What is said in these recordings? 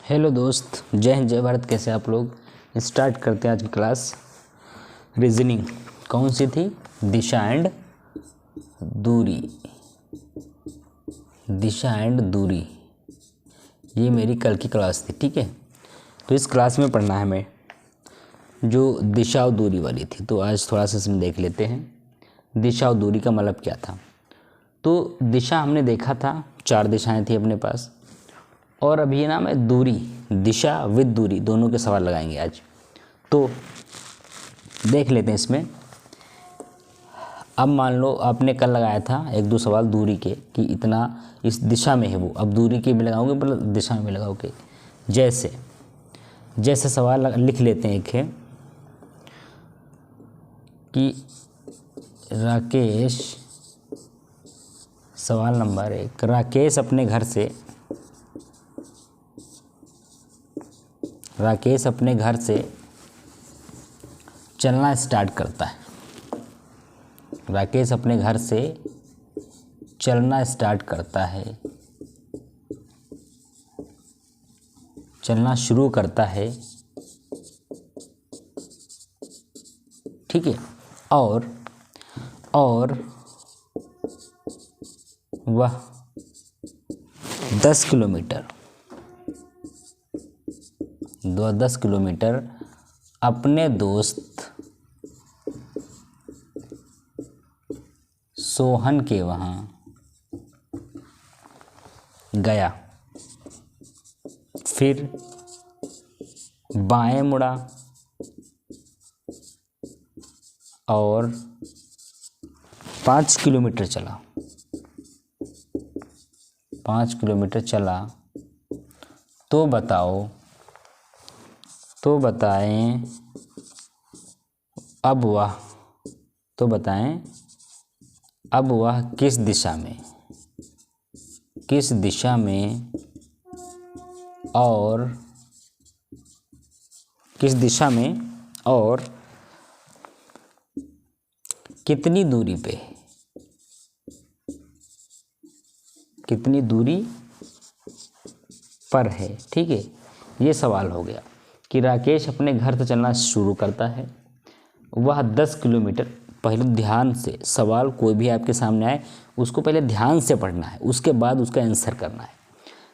Hello दोस्त, जय हिंद जय भारत। कैसे आप लोग? स्टार्ट करते हैं आज की क्लास। रीजनिंग कौन सी थी? दिशा एंड दूरी। दिशा एंड दूरी ये मेरी कल की क्लास थी, ठीक है। तो इस क्लास में पढ़ना है हमें जो दिशा और दूरी वाली थी। तो आज थोड़ा सा इसमें देख लेते हैं दिशा और दूरी का मतलब क्या था। तो दिशा हमने देखा था, 4 दिशाएं थी अपने पास। और अभी ना मैं दूरी, दिशा विद दूरी दोनों के सवाल लगाएंगे आज। तो देख लेते हैं इसमें। अब मान लो आपने कल लगाया था 1-2 सवाल दूरी के कि इतना इस दिशा में है वो, अब दूरी के भी लगाओगे मतलब दिशा में भी लगाओगे। जैसे सवाल लिख लेते हैं। एक है कि राकेश, सवाल नंबर 1, राकेश अपने घर से चलना स्टार्ट करता है। राकेश अपने घर से चलना स्टार्ट करता है, चलना शुरू करता है, ठीक है। और वह 10 किलोमीटर अपने दोस्त सोहन के वहाँ गया, फिर बाएं मुड़ा और 5 किलोमीटर चला। 5 किलोमीटर चला तो बताएं अब वह किस दिशा में और कितनी दूरी पर है, ठीक है। ये सवाल हो गया कि राकेश अपने घर से चलना शुरू करता है, वह 10 किलोमीटर। पहले ध्यान से सवाल कोई भी आपके सामने आए उसको पहले ध्यान से पढ़ना है, उसके बाद उसका आंसर करना है।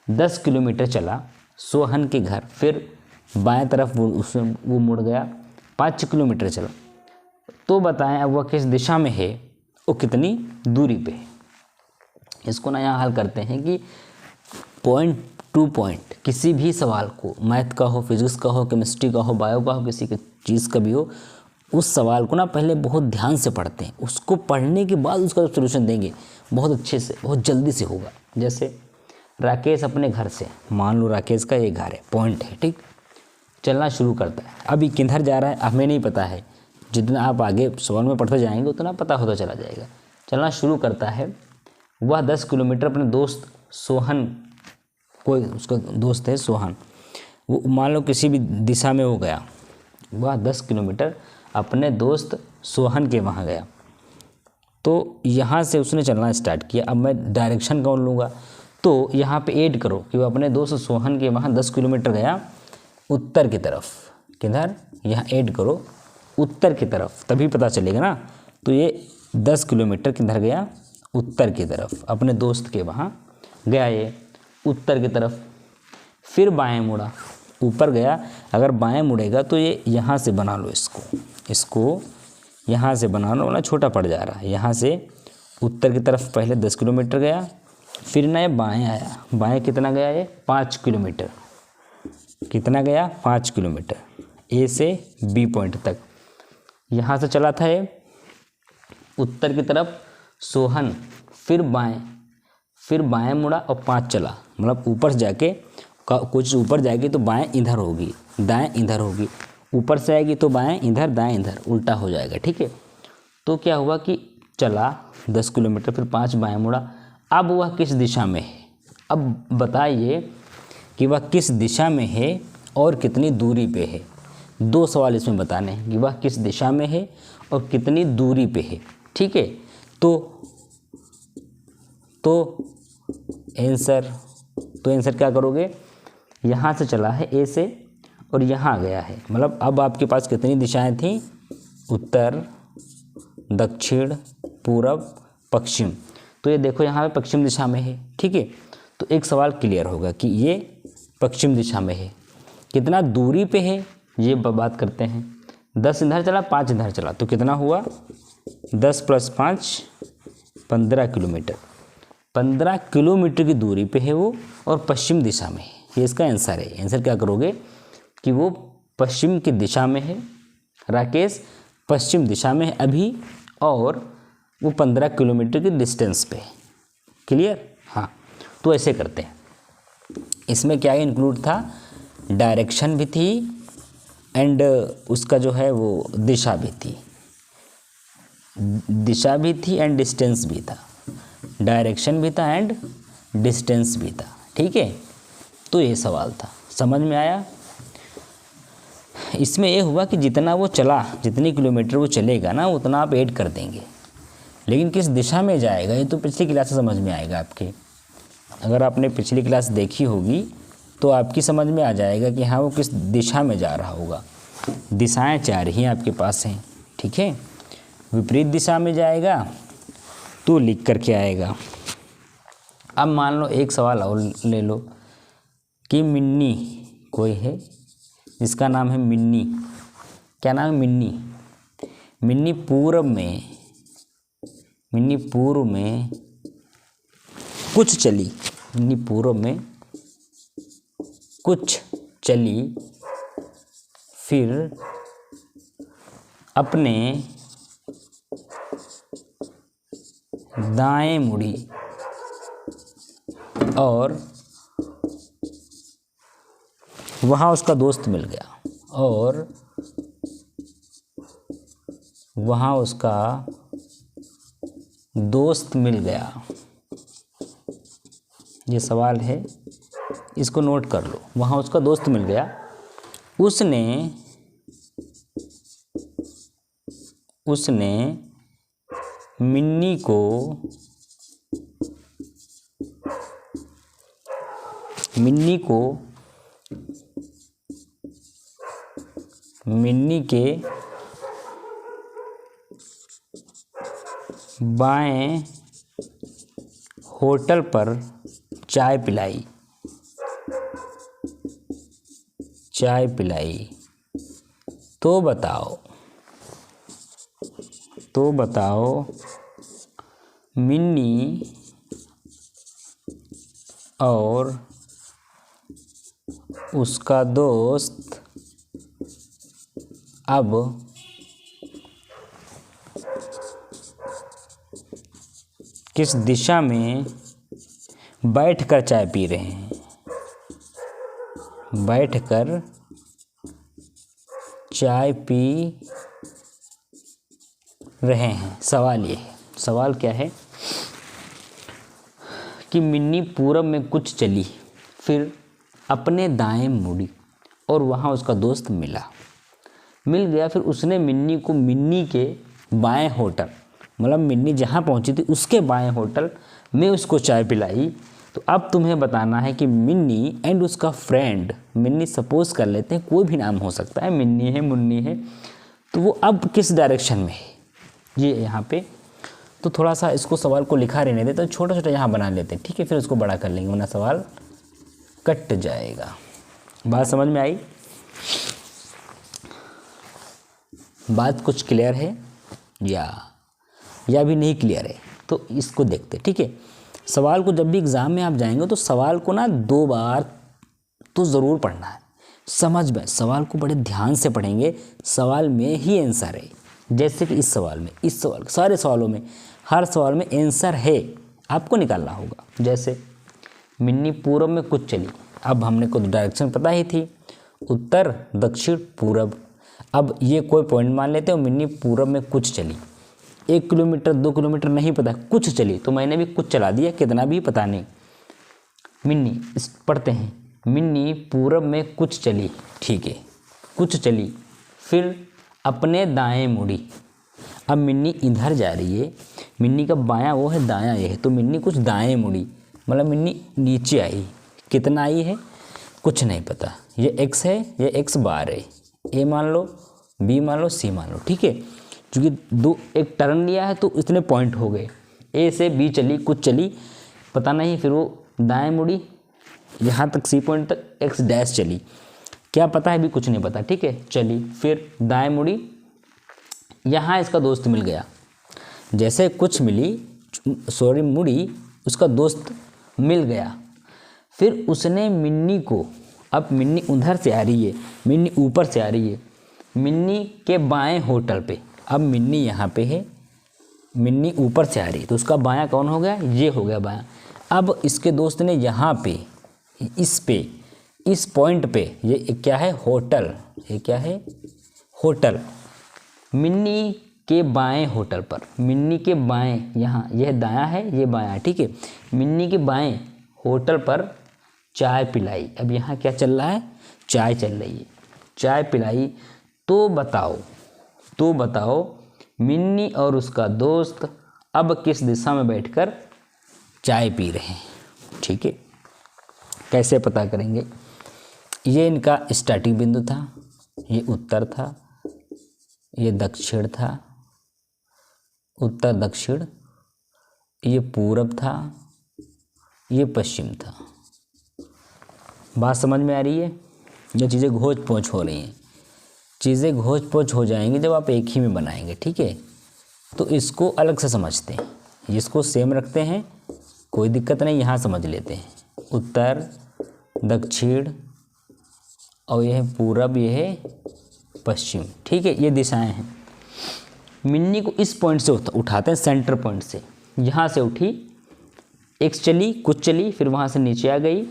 10 किलोमीटर चला सोहन के घर, फिर बाएं तरफ वो मुड़ गया। 5 किलोमीटर चला तो बताएं अब वह किस दिशा में है और कितनी दूरी पे है। इसको ना यहाँ हल करते हैं कि पॉइंट टू पॉइंट किसी भी सवाल को, मैथ का हो, फिजिक्स का हो, केमिस्ट्री का हो, बायो का हो, किसी की चीज़ का भी हो, उस सवाल को ना पहले बहुत ध्यान से पढ़ते हैं। उसको पढ़ने के बाद उसका सोल्यूशन देंगे बहुत अच्छे से, बहुत जल्दी से होगा। जैसे राकेश अपने घर से, मान लो राकेश का ये घर है, पॉइंट है, ठीक। चलना शुरू करता है, अभी किधर जा रहा है हमें नहीं पता है। जितना आप आगे सवाल में पढ़ते जाएंगे उतना पता होता चला जाएगा। चलना शुरू करता है, वह 10 किलोमीटर अपने दोस्त सोहन, कोई उसका दोस्त है सोहन, वो मान लो किसी भी दिशा में हो गया। वह 10 किलोमीटर अपने दोस्त सोहन के वहाँ गया, तो यहाँ से उसने चलना स्टार्ट किया। अब मैं डायरेक्शन कौन लूँगा, तो यहाँ पे ऐड करो कि वो अपने दोस्त सोहन के वहाँ 10 किलोमीटर गया उत्तर की तरफ। किधर? यहाँ ऐड करो उत्तर की तरफ, तभी पता चलेगा ना। तो ये 10 किलोमीटर किधर गया? उत्तर की तरफ, अपने दोस्त के वहाँ गया ये उत्तर की तरफ। फिर बाएं मुड़ा, ऊपर गया। अगर बाएं मुड़ेगा तो ये यहाँ से बना लो, इसको यहाँ से बना लो ना, छोटा पड़ जा रहा है। यहाँ से उत्तर की तरफ पहले 10 किलोमीटर गया, फिर ना ये बाएं आया। बाएं कितना गया ये? 5 किलोमीटर। कितना गया? 5 किलोमीटर, ए से बी पॉइंट तक। यहाँ से चला था ये उत्तर की तरफ सोहन, फिर बाएं मुड़ा और 5 चला। मतलब ऊपर से जाके कुछ ऊपर जाएगी तो बाएं इधर होगी, दाएं इधर होगी। ऊपर से आएगी तो बाएं इधर, दाएं इधर, उल्टा हो जाएगा, ठीक है। तो क्या हुआ कि चला 10 किलोमीटर, फिर 5 बाएं मुड़ा। अब वह किस दिशा में है? अब बताइए कि वह किस दिशा में है और कितनी दूरी पे है। 2 सवाल इसमें बताने हैं कि वह किस दिशा में है और कितनी दूरी पे है, ठीक है। तो आंसर क्या करोगे? यहाँ से चला है ए से और यहाँ गया है, मतलब अब आपके पास कितनी दिशाएं थी, उत्तर, दक्षिण, पूरब, पश्चिम। तो ये देखो यहाँ पे पश्चिम दिशा में है, ठीक है। तो एक सवाल क्लियर होगा कि ये पश्चिम दिशा में है। कितना दूरी पे है ये बात करते हैं। 10 इधर चला, 5 इधर चला, तो कितना हुआ, 10 + 5 15 किलोमीटर। 15 किलोमीटर की दूरी पे है वो और पश्चिम दिशा में है। ये इसका आंसर है। आंसर क्या करोगे कि वो पश्चिम की दिशा में है, राकेश पश्चिम दिशा में है अभी, और वो 15 किलोमीटर की डिस्टेंस पे है। क्लियर? हाँ, तो ऐसे करते हैं। इसमें क्या इंक्लूड था, डायरेक्शन भी थी एंड उसका जो है वो दिशा भी थी, दिशा भी थी एंड डिस्टेंस भी था, डायरेक्शन भी था एंड डिस्टेंस भी था, ठीक है। तो ये सवाल था, समझ में आया। इसमें ये हुआ कि जितना वो चला, जितनी किलोमीटर वो चलेगा ना, उतना आप ऐड कर देंगे, लेकिन किस दिशा में जाएगा ये तो पिछली क्लास से समझ में आएगा आपके। अगर आपने पिछली क्लास देखी होगी तो आपकी समझ में आ जाएगा कि हाँ वो किस दिशा में जा रहा होगा। दिशाएं 4 ही आपके पास हैं, ठीक है। विपरीत दिशा में जाएगा तो लिख करके आएगा। अब मान लो एक सवाल और ले लो कि मिन्नी कोई है जिसका नाम है मिन्नी। क्या नाम है? मिन्नी। मिन्नी पूर्व में कुछ चली, मिन्नी पूर्व में कुछ चली, फिर अपने दाएं मुड़ी और वहाँ उसका दोस्त मिल गया, और वहाँ उसका दोस्त मिल गया। ये सवाल है, इसको नोट कर लो। वहाँ उसका दोस्त मिल गया, उसने मिन्नी के बाएं होटल पर चाय पिलाई। तो बताओ मिन्नी और उसका दोस्त अब किस दिशा में बैठकर चाय पी रहे हैं। बैठकर चाय पी रहे हैं। सवाल ये है, सवाल क्या है कि मिन्नी पूरब में कुछ चली, फिर अपने दाएं मुड़ी और वहाँ उसका दोस्त मिल गया। फिर उसने मिन्नी को मिन्नी के बाएं होटल, मतलब मिन्नी जहाँ पहुँची थी उसके बाएं होटल में उसको चाय पिलाई। तो अब तुम्हें बताना है कि मिन्नी एंड उसका फ्रेंड, मिन्नी सपोज कर लेते हैं कोई भी नाम हो सकता है, मिन्नी है, मुन्नी है, तो वो अब किस डायरेक्शन में है ये यहाँ पे। तो थोड़ा सा इसको सवाल को लिखा रहने देते हैं, छोटा छोटा यहाँ बना लेते हैं, ठीक है। फिर उसको बड़ा कर लेंगे वरना सवाल कट जाएगा। बात समझ में आई? बात कुछ क्लियर है या भी नहीं क्लियर है? तो इसको देखते, ठीक है। सवाल को जब भी एग्ज़ाम में आप जाएंगे तो सवाल को ना 2 बार तो ज़रूर पढ़ना है, समझ में। सवाल को बड़े ध्यान से पढ़ेंगे, सवाल में ही आंसर है। जैसे कि इस सवाल, सारे सवालों में, हर सवाल में आंसर है, आपको निकालना होगा। जैसे मिन्नी पूरब में कुछ चली, अब हमने को डायरेक्शन पता ही थी, उत्तर, दक्षिण, पूरब। अब ये कोई पॉइंट मान लेते हो, मिन्नी पूरब में कुछ चली, 1 किलोमीटर 2 किलोमीटर नहीं पता, कुछ चली, तो मैंने भी कुछ चला दिया, कितना भी पता नहीं। मिन्नी पढ़ते हैं, मिन्नी पूरब में कुछ चली, ठीक है, कुछ चली, फिर अपने दाएं मुड़ी। अब मिन्नी इधर जा रही है, मिन्नी का बायां वो है, दायां ये है, तो मिन्नी कुछ दाएं मुड़ी, मतलब मिन्नी नीचे आई। कितना आई है? कुछ नहीं पता, ये x है, ये x बार है, a मान लो, b मान लो, c मान लो, ठीक है। क्योंकि एक टर्न लिया है तो इतने पॉइंट हो गए, a से b चली, कुछ चली पता नहीं, फिर वो दाएं मुड़ी यहाँ तक c पॉइंट तक x डैश चली, क्या पता है, भी कुछ नहीं पता, ठीक है। चली फिर दाएं मुड़ी, यहाँ इसका दोस्त मिल गया, जैसे कुछ मुड़ी, उसका दोस्त मिल गया। फिर उसने मिन्नी को, अब मिन्नी उधर से आ रही है, मिन्नी ऊपर से आ रही है, मिन्नी के बाएं होटल पे, अब मिन्नी यहाँ पे है, मिन्नी ऊपर से आ रही है, तो उसका बायां कौन हो गया, ये हो गया बायां। अब इसके दोस्त ने यहाँ पे, इस पॉइंट पे, ये क्या है, होटल, ये क्या है, होटल, मिन्नी के बाएं होटल पर, मिन्नी के बाएं, यहाँ यह दायां है, ये बायां है, ठीक है। मिन्नी के बाएं होटल पर चाय पिलाई, अब यहाँ क्या चल रहा है, चाय चल रही है, चाय पिलाई। तो बताओ मिन्नी और उसका दोस्त अब किस दिशा में बैठकर चाय पी रहे हैं, ठीक है। कैसे पता करेंगे, ये इनका स्टार्टिंग बिंदु था, ये उत्तर था, ये दक्षिण था, उत्तर दक्षिण, ये पूरब था, ये पश्चिम था। बात समझ में आ रही है, ये चीज़ें घोच पोंछ हो रही हैं, चीज़ें घोच पोंछ हो जाएंगी जब आप एक ही में बनाएंगे, ठीक है। तो इसको अलग से समझते हैं, इसको सेम रखते हैं, कोई दिक्कत नहीं, यहाँ समझ लेते हैं, उत्तर दक्षिण और यह पूरब, यह है पश्चिम, ठीक है, ये दिशाएं हैं। मिन्नी को इस पॉइंट से उठाते हैं, सेंटर पॉइंट से, यहाँ से उठी, एक्स चली, कुछ चली, फिर वहाँ से नीचे आ गई,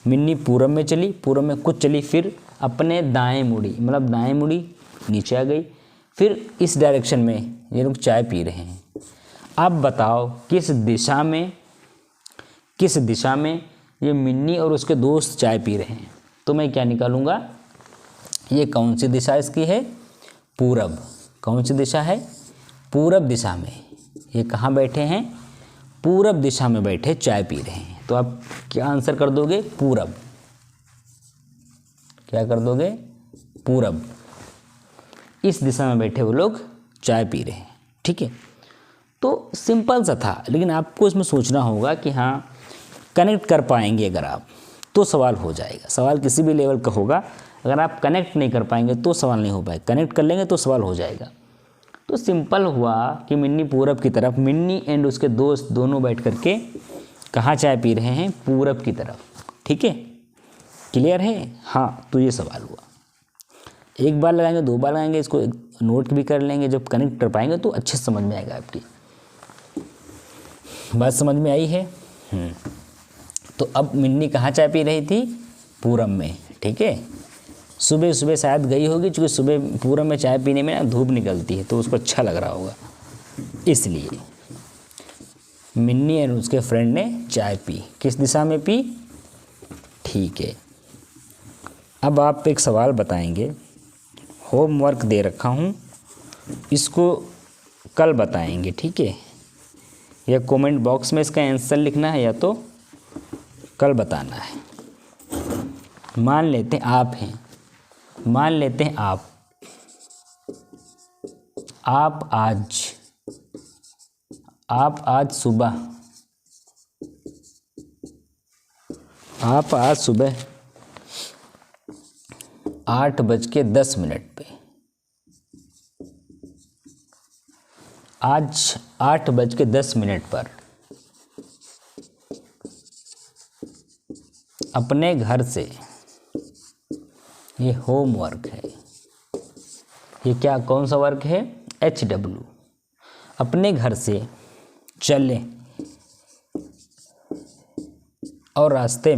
मिन्नी पूरब में चली, पूरब में कुछ चली, फिर अपने दाएं मुड़ी, मतलब दाएं मुड़ी, नीचे आ गई, फिर इस डायरेक्शन में ये लोग चाय पी रहे हैं। अब बताओ किस दिशा में ये मिन्नी और उसके दोस्त चाय पी रहे हैं, तो मैं क्या निकालूंगा, ये कौन सी दिशा इसकी है, पूरब, कौन सी दिशा है, पूरब दिशा में, ये कहाँ बैठे हैं, पूरब दिशा में बैठे चाय पी रहे हैं। तो आप क्या आंसर कर दोगे, पूरब, क्या कर दोगे, पूरब, इस दिशा में बैठे वो लोग चाय पी रहे हैं, ठीक है। तो सिंपल सा था, लेकिन आपको इसमें सोचना होगा कि हाँ कनेक्ट कर पाएंगे अगर आप, तो सवाल हो जाएगा। सवाल किसी भी लेवल का होगा, अगर आप कनेक्ट नहीं कर पाएंगे तो सवाल नहीं हो पाएगा, कनेक्ट कर लेंगे तो सवाल हो जाएगा। तो सिंपल हुआ कि मिन्नी पूरब की तरफ, मिन्नी एंड उसके दोस्त दोनों बैठ करके कहाँ चाय पी रहे हैं, पूरब की तरफ, ठीक है, क्लियर है। हाँ, तो ये सवाल हुआ, एक बार लगाएंगे, दो बार लगाएंगे, इसको नोट भी कर लेंगे, जब कनेक्ट कर पाएंगे तो अच्छे समझ में आएगा आपकी बात, समझ में आई है। तो अब मिन्नी कहाँ चाय पी रही थी, पूरब में, ठीक है। सुबह सुबह शायद गई होगी, क्योंकि सुबह पूरब में चाय पीने में ना धूप निकलती है, तो उसको अच्छा लग रहा होगा, इसलिए मिन्नी और उसके फ्रेंड ने चाय पी, किस दिशा में पी, ठीक है। अब आप एक सवाल बताएंगे, होमवर्क दे रखा हूँ, इसको कल बताएंगे, ठीक है, या कमेंट बॉक्स में इसका आंसर लिखना है, या तो कल बताना है। मान लेते हैं आप हैं, मान लेते हैं आप आज सुबह, आप आज सुबह 8:10 पे, आज 8:10 पर अपने घर से, ये होमवर्क है, ये क्या, कौन सा वर्क है, HW, अपने घर से चले और रास्ते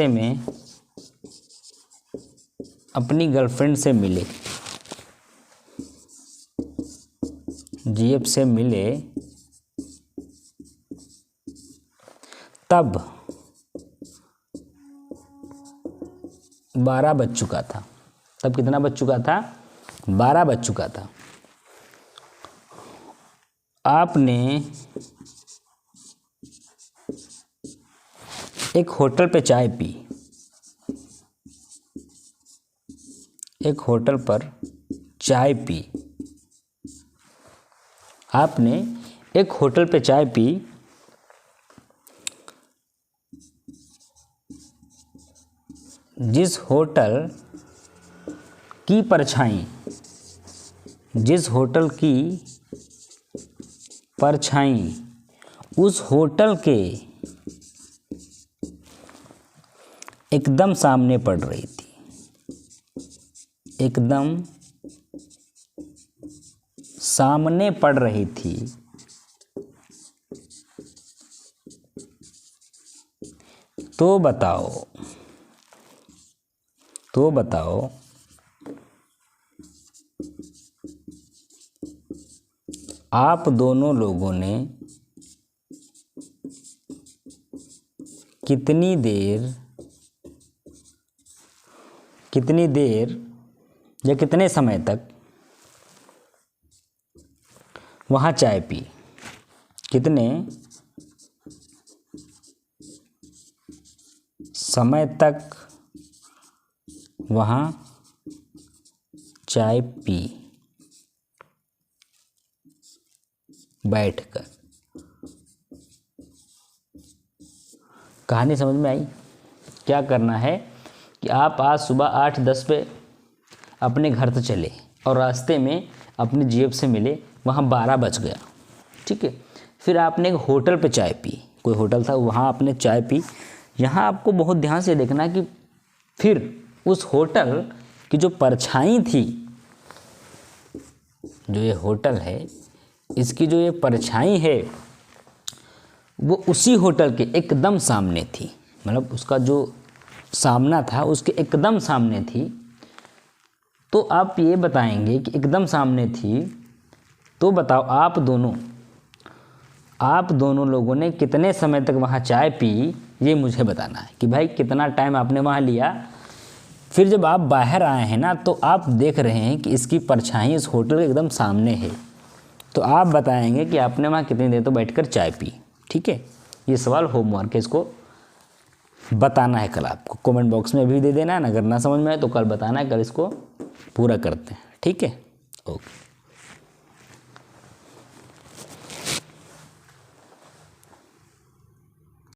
में अपनी गर्लफ्रेंड से मिले, GF से मिले, तब 12 बज चुका था, तब कितना बज चुका था, 12 बज चुका था। आपने एक होटल पे चाय पी, एक होटल पर चाय पी, आपने एक होटल पे चाय पी, जिस होटल की परछाई, जिस होटल की परछाई उस होटल के एकदम सामने पड़ रही थी, एकदम सामने पड़ रही थी, तो बताओ, तो बताओ आप दोनों लोगों ने कितनी देर या कितने समय तक वहाँ चाय पी, कितने समय तक वहाँ चाय पी बैठकर। कहानी समझ में आई? क्या करना है कि आप आज सुबह 8-10 पे अपने घर से चले और रास्ते में अपनी जेब से मिले, वहाँ 12 बज गया, ठीक है। फिर आपने एक होटल पे चाय पी, कोई होटल था वहाँ आपने चाय पी। यहाँ आपको बहुत ध्यान से देखना कि फिर उस होटल की जो परछाई थी, जो ये होटल है इसकी जो ये परछाई है वो उसी होटल के एकदम सामने थी, मतलब उसका जो सामना था उसके एकदम सामने थी। तो आप ये बताएंगे कि एकदम सामने थी, तो बताओ आप दोनों लोगों ने कितने समय तक वहाँ चाय पी, ये मुझे बताना है कि भाई कितना टाइम आपने वहाँ लिया। फिर जब आप बाहर आए हैं ना, तो आप देख रहे हैं कि इसकी परछाई इस होटल के एकदम सामने है, तो आप बताएंगे कि आपने वहाँ कितनी देर तो बैठकर चाय पी, ठीक है। ये सवाल होमवर्क है, इसको बताना है कल आपको, कमेंट बॉक्स में भी दे देना है। अगर ना समझ में आए तो कल बताना है, कल इसको पूरा करते हैं, ठीक है। ओके।